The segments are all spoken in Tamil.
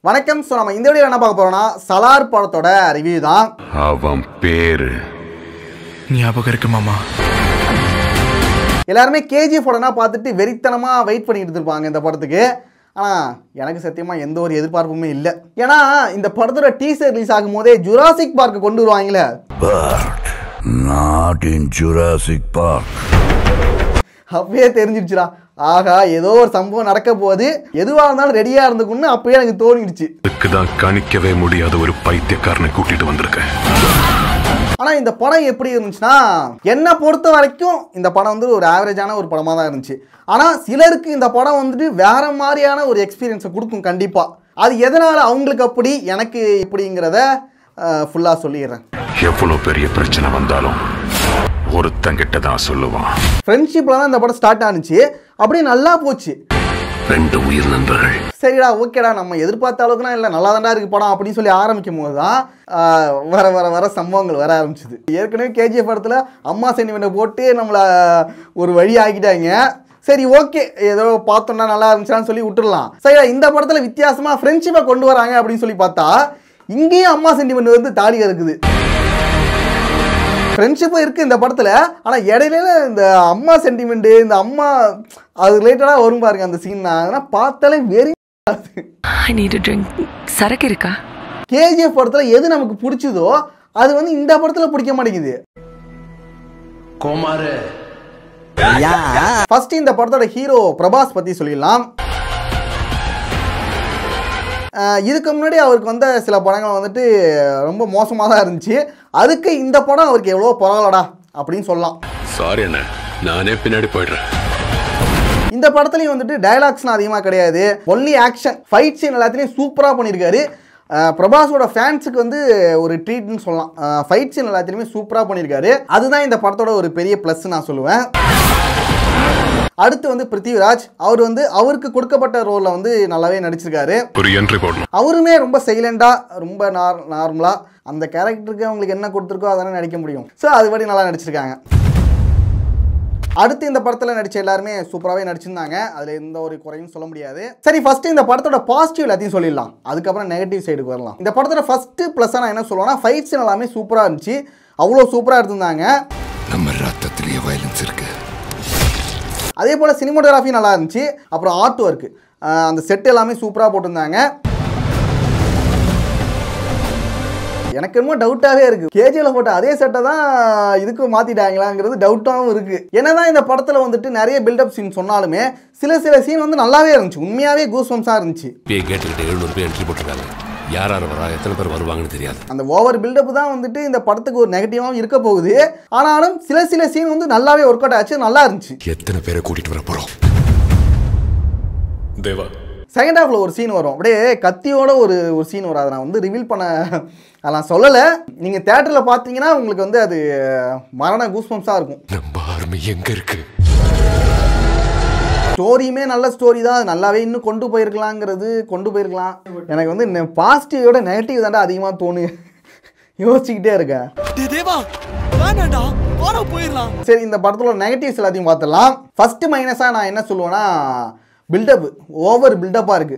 வணக்கம். ஸோ நம்ம இந்த வீடியோ என்ன பார்க்க போறோம்னா சலார் படத்தோட ரிவ்யூ தான். அவன் பேரு ஞாபகம் இருக்கு மாமா. எல்லாருமே கேஜிஎஃப் படம்னா பார்த்துட்டு வெறித்தனமா வெயிட் பண்ணிட்டு இருப்பாங்க இந்த படத்துக்கு. ஆனால் எனக்கு சத்தியமாக எந்த ஒரு எதிர்பார்ப்புமே இல்லை. ஏன்னா இந்த படத்தோட டீசர் ரிலீஸ் ஆகும் போதே ஜுராசிக் பார்க்க கொண்டு வருவாங்களே, அப்பவே தெரிஞ்சிடுச்சுடா, ஆகா ஏதோ ஒரு சம்பவம் நடக்க போகுது, எதுவாக இருந்தாலும் ரெடியாக இருந்துக்குன்னு அப்பயே எனக்கு தோணிடுச்சு. இதுக்குதான் கணிக்கவே முடியாத ஒரு பைத்தியக்காரனை கூட்டிட்டு வந்திருக்கேன். ஆனால் இந்த படம் எப்படி இருந்துச்சுன்னா, என்னை பொறுத்த வரைக்கும் இந்த படம் வந்து ஒரு ஆவரேஜான ஒரு படமாக தான் இருந்துச்சு. ஆனால் சிலருக்கு இந்த படம் வந்துட்டு வேற மாதிரியான ஒரு எக்ஸ்பீரியன்ஸை கொடுக்கும் கண்டிப்பாக. அது எதனால் அவங்களுக்கு அப்படி எனக்கு இப்படிங்கிறத ஃபுல்லாக சொல்லிடுறேன். எவ்வளோ பெரிய பிரச்சனை வந்தாலும் ஒருத்தங்கிட்ட தான் சொல்லுவான். ஃப்ரெண்ட்ஷிப்பில் தான் இந்த படம் ஸ்டார்ட் ஆனிச்சு, அப்படியே நல்லா போச்சு. 2 உயிர் நண்பர்கள். சரிடா ஓகேடா, நம்ம எதிர்பார்த்த அளவுக்குலாம் இல்லை, நல்லா தான்டா இருக்கு படம் அப்படின்னு சொல்லி ஆரம்பிக்கும் போது தான் வர சம்பவங்கள் வர ஆரம்பிச்சிது. ஏற்கனவே கேஜிஎஃப் படத்தில் அம்மா சென்டிமெண்ட்டை போட்டு நம்மளை ஒரு வழி ஆக்கிட்டாங்க. சரி ஓகே, ஏதோ பார்த்தோம்னா நல்லா இருந்துச்சான்னு சொல்லி விட்டுடலாம். சரிடா, இந்த படத்தில் வித்தியாசமாக ஃப்ரெண்ட்ஷிப்பை கொண்டு வராங்க அப்படின்னு சொல்லி பார்த்தா இங்கேயும் அம்மா சென்டிமெண்ட் வந்து தாடி இருக்குது. ஃப்ரெண்ட்ஷிப்பும் இருக்குது இந்த படத்தில், ஆனால் இடையில இந்த அம்மா சென்டிமெண்ட்டு, இந்த அம்மா அது ரிலேட்டடாக வரும் பாருங்க அந்த சீன். அதனால் பார்த்தாலே வெறி. சரக்கு இருக்கா? கேஜிஎஃப் படத்தில் எது நமக்கு பிடிச்சதோ அது வந்து இந்த படத்தில் பிடிக்க மாட்டேங்குது. ஃபர்ஸ்ட் இந்த படத்தோட ஹீரோ பிரபாஸ் பற்றி சொல்லிடலாம். இதுக்கு முன்னாடி அவருக்கு வந்த சில படங்கள் வந்துட்டு ரொம்ப மோசமாக தான் இருந்துச்சு. அதுக்கு இந்த படம் அவருக்கு எவ்வளோ பரவாயில்லடா அப்படின்னு சொல்லலாம். சாரி அண்ணா, நானே பின்னாடி போயிடுறேன். இந்த படத்துலையும் வந்துட்டு டயலாக்ஸ்லாம் அதிகமாக கிடையாது, ஒன்லி ஆக்ஷன், ஃபைட் சீன் எல்லாத்துலேயும் சூப்பராக பண்ணியிருக்காரு. பிரபாஸோட ஃபேன்ஸுக்கு வந்து ஒரு ட்ரீட்னு சொல்லலாம். ஃபைட் சீன் எல்லாத்துலேயுமே சூப்பராக பண்ணியிருக்காரு. அதுதான் இந்த படத்தோட ஒரு பெரிய ப்ளஸ் நான் சொல்லுவேன். அடுத்து வந்து பிருத்திவிராஜ், அவர் வந்து அவருக்கு கொடுக்கப்பட்ட ரோலில் வந்து நல்லாவே நடிச்சிருக்காரு. ஒரு என்ட்ரி போடணும். அவருமே ரொம்ப சைலண்டாக, ரொம்ப நார்மலாக அந்த கேரக்டருக்கு அவங்களுக்கு என்ன கொடுத்துருக்கோ அதெல்லாம் நடிக்க முடியும். ஸோ அதுபடி நல்லா நடிச்சிருக்காங்க. அடுத்து இந்த படத்தில் நடித்த எல்லாருமே சூப்பராகவே நடிச்சிருந்தாங்க, அதில் எந்த ஒரு குறையும் சொல்ல முடியாது. சரி, ஃபஸ்ட்டு இந்த படத்தோட பாசிட்டிவ் எல்லாத்தையும் சொல்லிடலாம், அதுக்கப்புறம் நெகட்டிவ் சைடுக்கு வரலாம். இந்த படத்தோட ஃபஸ்ட்டு ப்ளஸ்ஸாக நான் என்ன சொல்லுவேன்னா, ஃபைட் சீன் எல்லாமே சூப்பராக இருந்துச்சு, அவ்வளோ சூப்பராக எடுத்திருந்தாங்க. நம்ம ரத்தத்திலேயே வயலன்ஸ் இருக்கு. அதே போல் சினிமோட்டோகிராஃபி நல்லா இருந்துச்சு. அப்புறம் ஆர்ட் ஒர்க்கு, அந்த செட் எல்லாமே சூப்பராக போட்டிருந்தாங்க. எனக்கு என்னமோ டவுட்டாகவே இருக்குது, கேஜியில் போட்ட அதே செட்டை தான் இதுக்கு மாற்றிட்டாங்களாங்கிறது டவுட்டாகவும் இருக்குது. என்னதான் இந்த படத்தில் வந்துட்டு நிறைய பில்டப் சீன் சொன்னாலுமே சில சீன் வந்து நல்லாவே இருந்துச்சு, உண்மையாகவே கூஸ்பம்ஸாக இருந்துச்சு. கேட்டுக்கிட்ட 700 பேர் என்ட்ரி போட்டிருக்காங்க, யார் வரா, எத்தனை பேர் வருவாங்கன்னு தெரியாது. அந்த ஓவர் பில்டப் தான் வந்துட்டு இந்த படத்துக்கு ஒரு நெகட்டிவாகவும் இருக்க போகுது. ஆனாலும் சில சீன் வந்து நல்லாவே ஒர்க் அவுட் ஆச்சு, நல்லா இருந்துச்சு. எத்தனை பேரை கூட்டிட்டு வர போறோம் தேவா? செகண்ட் ஹாஃபில் ஒரு சீன் வரும், அப்படியே கத்தியோட ஒரு சீன் வரும். அதை நான் வந்து ரிவீல் பண்ண அதெல்லாம் சொல்லலை. நீங்கள் தேட்டரில் பார்த்தீங்கன்னா உங்களுக்கு வந்து அது மரண கூஸ்பம்ஸாக இருக்கும். நம்ம ஆர்மி எங்க இருக்கு? ஸ்டோரியுமே நல்ல ஸ்டோரி தான், அது நல்லாவே இன்னும் கொண்டு போயிருக்கலாம். எனக்கு வந்து பாசிட்டிவோட நெகட்டிவ் தாண்டா அதிகமாக யோசிச்சுக்கிட்டே இருக்கேன். சரி, இந்த படத்தில் நெகட்டிவ்ஸ் எல்லாத்தையும் பார்த்துடலாம். ஃபர்ஸ்ட் மைனஸாக நான் என்ன சொல்லுவேன்னா, பில்டப் ஓவர் பில்டப்பாக இருக்கு.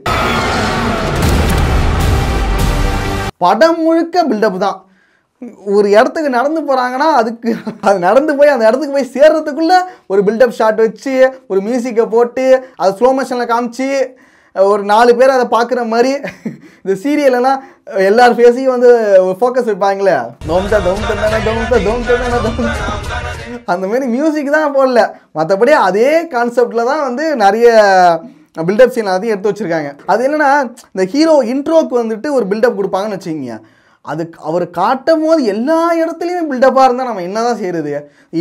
படம் முழுக்க பில்டப் தான். ஒரு இடத்துக்கு நடந்து போகிறாங்கன்னா அது நடந்து போய் அந்த இடத்துக்கு போய் சேர்றதுக்குள்ளே ஒரு பில்டப் ஷாட் வச்சு ஒரு மியூசிக்கை போட்டு அது ஸ்லோ மோஷனில் காமிச்சு ஒரு 4 பேர் அதை பார்க்குற மாதிரி. இந்த சீரியலெல்லாம் எல்லார் ஃபேஸையும் வந்து ஃபோக்கஸ் வைப்பாங்களே, அந்த மாதிரி மியூசிக் தான் போடல, மற்றபடி அதே கான்செப்டில் தான் வந்து நிறைய பில்டப் சீன் அதையும் எடுத்து வச்சுருக்காங்க. அது என்னென்னா, இந்த ஹீரோ இன்ட்ரோக்கு வந்துட்டு ஒரு பில்டப் கொடுப்பாங்கன்னு வச்சுக்கிங்க, அதுக்கு அவர் காட்டும் போது எல்லா இடத்துலையுமே பில்டப்பாக இருந்தால் நம்ம என்ன தான் செய்கிறது?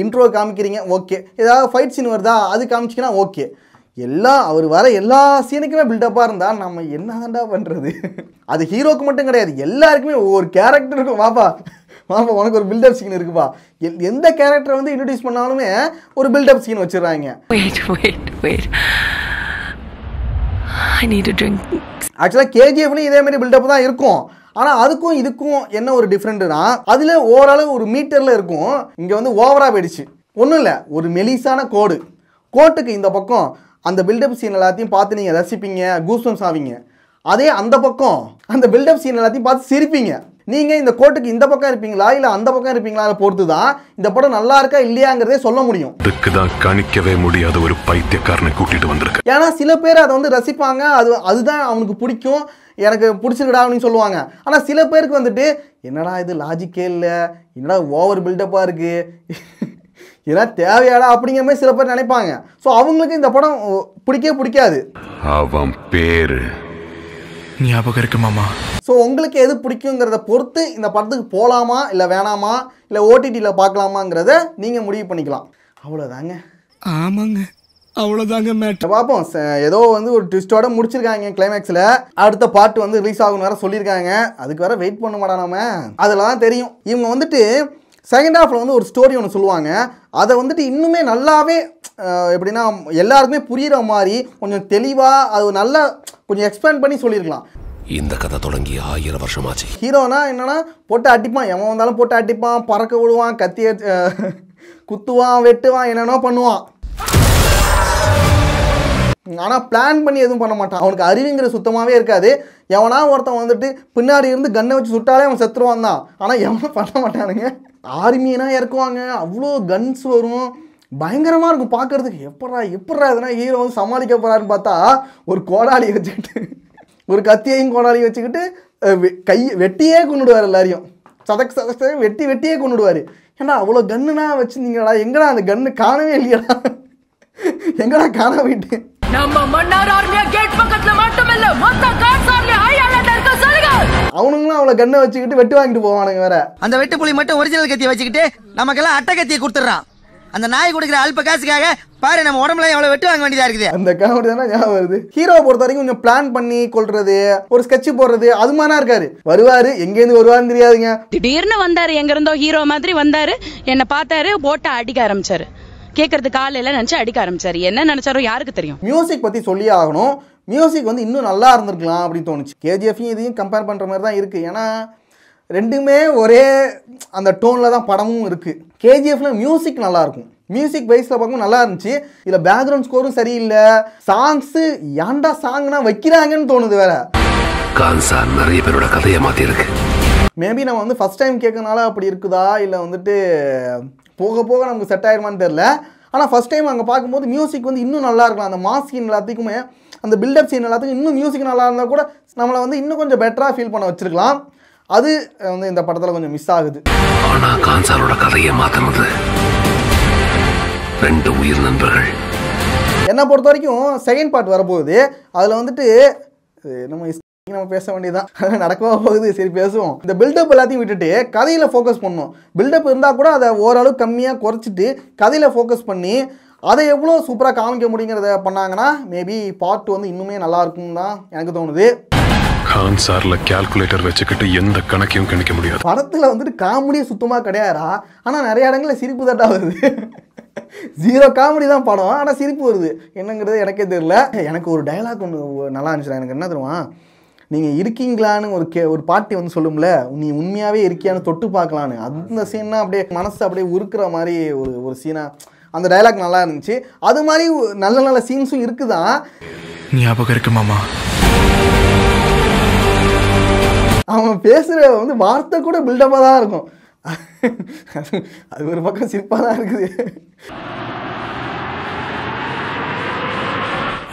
இன்ட்ரோ காமிக்கிறீங்க ஓகே, ஏதாவது ஃபைட் சீன் வருதா அது காமிச்சிங்கன்னா ஓகே, அவர் வர எல்லா சீனுக்குமே பில்டப்பாக இருந்தால் நம்ம என்ன தாண்டா பண்ணுறது? அது ஹீரோக்கு மட்டும் கிடையாது, எல்லாருக்குமே ஒவ்வொரு கேரக்டருக்கும் வாப்பா உனக்கு ஒரு பில்டப் சீன் இருக்குப்பா. எந்த கேரக்டரை வந்து இன்ட்ரடியூஸ் பண்ணாலுமே ஒரு பில்டப் சீன் வச்சிடறாங்க. ஆக்சுவலாக கேஜிஎஃப்லையும் இதே மாதிரி பில்டப் தான் இருக்கும். ஆனால் அதுக்கும் இதுக்கும் என்ன ஒரு டிஃப்ரெண்ட்னா, அதில் ஓரளவு ஒரு மீட்டரில் இருக்கும், இங்கே வந்து ஓவராக போயிடுச்சு. ஒன்றும் இல்லை, ஒரு மெலிசான கோட்டுக்கு இந்த பக்கம் அந்த பில்டப் சீன் எல்லாத்தையும் பார்த்து நீங்கள் ரசிப்பீங்க, கூஸ்பம்ஸ் ஆவீங்க. அதே அந்த பக்கம் அந்த பில்டப் சீன் எல்லாத்தையும் பார்த்து சிரிப்பீங்க. நீங்கள் இந்த கோட்டுக்கு இந்த பக்கம் இருப்பீங்களா இல்லை அந்த பக்கம் இருப்பீங்களா அதை பொறுத்து தான் இந்த படம் நல்லா இருக்கா இல்லையாங்கிறதே சொல்ல முடியும். இதுக்கு தான் கணிக்கவே முடியாத ஒரு பைத்தியக்காரனை கூட்டிட்டு வந்திருக்கு. ஏன்னா சில பேர் அதை வந்து ரசிப்பாங்க, அதுதான் அவனுக்கு பிடிக்கும், எனக்கு பிடிச்சிருக்கடா அப்படின்னு சொல்லுவாங்க. ஆனால் சில பேருக்கு வந்துட்டு என்னடா இது லாஜிக்கே இல்லை, என்னடா ஓவர் பில்டப்பாக இருக்குது, இதெல்லாம் தேவையாடா அப்படிங்கிற மாதிரி சில பேர் நினைப்பாங்க. ஸோ அவங்களுக்கு இந்த படம் பிடிக்காது. அவன் பேரு ஞாபகம் இருக்கு மாமா. ஸோ உங்களுக்கு எது பிடிக்குங்கிறத பொறுத்து இந்த படத்துக்கு போகலாமா இல்லை வேணாமா இல்லை ஓடிடியில் பார்க்கலாமாங்கிறத நீங்கள் முடிவு பண்ணிக்கலாம். அவ்வளோதாங்க. ஆமாங்க, அவ்வளோதாங்க மேட்ரு. பார்ப்போம். ஏதோ வந்து ஒரு ட்விஸ்டோட முடிச்சிருக்காங்க கிளைமேக்ஸில். அடுத்த பார்ட் வந்து ரிலீஸ் ஆகும்னு வேறு சொல்லியிருக்காங்க. அதுக்கு வேறு வெயிட் பண்ண மாட்டா நம்ம. அதில் தான் தெரியும். இவங்க வந்துட்டு செகண்ட் ஹாஃபில் வந்து ஒரு ஸ்டோரி ஒன்று சொல்லுவாங்க. அதை வந்துட்டு இன்னுமே நல்லாவே எப்படின்னா எல்லாருக்குமே புரிகிற மாதிரி கொஞ்சம் தெளிவாக அது நல்லா கொஞ்சம் எக்ஸ்பிளைன் பண்ணி சொல்லியிருக்கலாம். இந்த கதை தொடங்கி 1000 வருஷமாச்சு. ஹீரோனா என்னன்னா போட்டு அடிப்பான், எவன் வந்தாலும் போட்டு அடிப்பான், பறக்க விடுவான், கத்திய குத்துவான், வெட்டுவான், என்னென்னோ பண்ணுவான். ஆனால் பிளான் பண்ணி எதுவும் பண்ண மாட்டான். அவனுக்கு அறிவுங்கிற சுத்தமாகவே இருக்காது. எவனா ஒருத்தன் வந்துட்டு பின்னாடி இருந்து கன்னை வச்சு சுட்டாலே அவன் செத்துருவான் தான். ஆனால் எவனும் பண்ண மாட்டானுங்க. ஆர்மினா இறக்குவாங்க, அவ்வளோ கன்ஸ் வரும், பயங்கரமாக இருக்கும் பார்க்கறதுக்கு. எப்பட்றா எதனா ஹீரோ வந்து சமாளிக்க போகிறாருன்னு பார்த்தா ஒரு கோடாலியை வச்சுக்கிட்டு ஒரு கத்தியையும் கோடாலியும் வச்சுக்கிட்டு வெட்டியே கொண்டுடுவார். எல்லாரையும் சதக்கு வெட்டியே கொண்டுடுவார். ஏன்னா அவ்வளோ கன்னுனா வச்சுருந்தீங்களா, எங்கடா அந்த கன்னு காணவே இல்லையடா, எங்கடா காண போயிட்டு. அவனுங்களும் அவ்வளோ கன்னை வச்சுக்கிட்டு வெட்டு வாங்கிட்டு போவானுங்க வேற. அந்த வெட்டு புலி மட்டும் ஒரிஜினல் கத்தியை வச்சுக்கிட்டு நமக்கெல்லாம் அட்டை கத்தியை கொடுத்துட்றான். அந்த நாய் கொடுக்குற அல்ப காசுக்காக பாரு நம்ம உடம்புல எவ்வளவு வெட்டு வாங்க வேண்டியதா இருக்குது. அந்த காமெடி தானே ஞாபகம் வருது. ஹீரோவை பொறுத்த வரைக்கும் கொஞ்சம் பிளான் பண்ணி கொள்றது, ஒரு ஸ்கெட்ச் போடுறது அது மாதிரினா இருக்காரு. வருவாரு, எங்கேருந்து வருவாருன்னு தெரியாதுங்க. திடீர்னு வந்தாரு, எங்க இருந்தோ ஹீரோ மாதிரி வந்தாரு, என்ன பார்த்தாரு, போட்டு அடிக்க ஆரம்பிச்சாரு. கேட்கறது காலையில நினைச்சு அடிக்க ஆரம்பிச்சாரு. என்ன நினைச்சாரோ யாருக்கு தெரியும். மியூசிக் பத்தி சொல்லியே ஆகணும். மியூசிக் வந்து இன்னும் நல்லா இருந்திருக்கலாம் அப்படின்னு தோணுச்சு. கேஜிஎஃப்யும் இதையும் கம்பேர் பண்ற மாதிரி தான் இருக்கு. ஏன்னா ரெண்டுமே ஒரே அந்த டோனில் தான் படமும் இருக்குது. கேஜிஎஃப்ல மியூசிக் நல்லாயிருக்கும், மியூசிக் வைஸில் பார்க்கும்போது நல்லா இருந்துச்சு. இதில் பேக்ரவுண்ட் ஸ்கோரும் சரியில்லை. சாங்ஸு ஏன்டா சாங்னா வைக்கிறாங்கன்னு தோணுது வேற. கான்சார் நிறைய பேரோட கதையை மாற்றிருக்கு. மேபி நம்ம வந்து ஃபஸ்ட் டைம் கேட்கறதுனால அப்படி இருக்குதா இல்லை வந்துட்டு போக போக நமக்கு செட் ஆகிடுமான்னு தெரில. ஆனால் ஃபஸ்ட் டைம் அங்கே பார்க்கும்போது மியூசிக் வந்து இன்னும் நல்லா இருக்கலாம். அந்த மாஸ் சீன் எல்லாத்துக்குமே, அந்த பில்டப் சீன் எல்லாத்துக்கும் இன்னும் மியூசிக் நல்லா இருந்தால் கூட நம்மளை வந்து இன்னும் கொஞ்சம் பெட்டராக ஃபீல் பண்ண வச்சுருக்கலாம். அது வந்து இந்த படத்தில் கொஞ்சம் மிஸ் ஆகுது. ஆனால் கான்சாரோட கதையை மாற்றினது 2 உயிர் நண்பர்கள். என்னை பொறுத்த வரைக்கும் செகண்ட் பார்ட் வரப்போகுது. அதில் வந்துட்டு நம்ம பேச வேண்டியதான், நடக்கவா போகுது. சரி பேசுவோம். இந்த பில்டப் எல்லாத்தையும் விட்டுட்டு கதையில் ஃபோக்கஸ் பண்ணணும். பில்டப் இருந்தால் கூட அதை ஓரளவு கம்மியாக குறைச்சிட்டு கதையில் ஃபோக்கஸ் பண்ணி அதை எவ்வளோ சூப்பராக காமிக்க முடியுங்கிறத பண்ணாங்கன்னா மேபி பார்ட் வந்து இன்னுமே நல்லா இருக்கும் தான் எனக்கு தோணுது. கான்சார்ல கால்குலேட்டர் வச்சுக்கிட்டு எந்த கணக்கையும் கணிக்க முடியாது. படத்தில் வந்துட்டு காமெடியே சுத்தமாக கிடையாதா, ஆனால் நிறைய இடங்களில் சிரிப்பு தட்டா வருது. 0 காமெடி தான் படம், ஆனால் சிரிப்பு வருது. என்னங்கிறது எனக்கே தெரியல. எனக்கு ஒரு டைலாக் ஒன்று நல்லா இருந்துச்சு. எனக்கு என்ன தெரியுமா, நீங்கள் இருக்கீங்களான்னு ஒரு பாட்டி வந்து சொல்லும்ல, நீ உண்மையாகவே இருக்கியான்னு தொட்டு பார்க்கலான்னு. அந்த சீன்னா அப்படியே மனசு அப்படியே உருக்குற மாதிரி ஒரு சீனாக அந்த டைலாக் நல்லா இருந்துச்சு. அது மாதிரி நல்ல நல்ல சீன்ஸும் இருக்குதான். ஞாபகம் இருக்கு மாமா. அவன் பேசுகிற வந்து வார்த்தை கூட பில்டப்பாக தான் இருக்கும். அது ஒரு பக்கம் சிரிப்பாக தான் இருக்குது.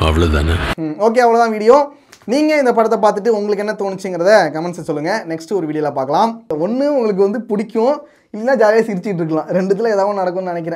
அவ்வளோதானே. ஓகே, அவ்வளோதான் வீடியோ. நீங்கள் இந்த படத்தை பார்த்துட்டு உங்களுக்கு என்ன தோணுச்சுங்கிறத கமெண்ட்ஸில் சொல்லுங்கள். நெக்ஸ்ட் ஒரு வீடியோவில் பார்க்கலாம். ஒன்று உங்களுக்கு வந்து பிடிக்கும், இல்லைன்னா ஜாலியாக சிரிச்சிட்டு இருக்கலாம். ரெண்டுத்தில் ஏதாவது நடக்கும்னு நினைக்கிறேன்.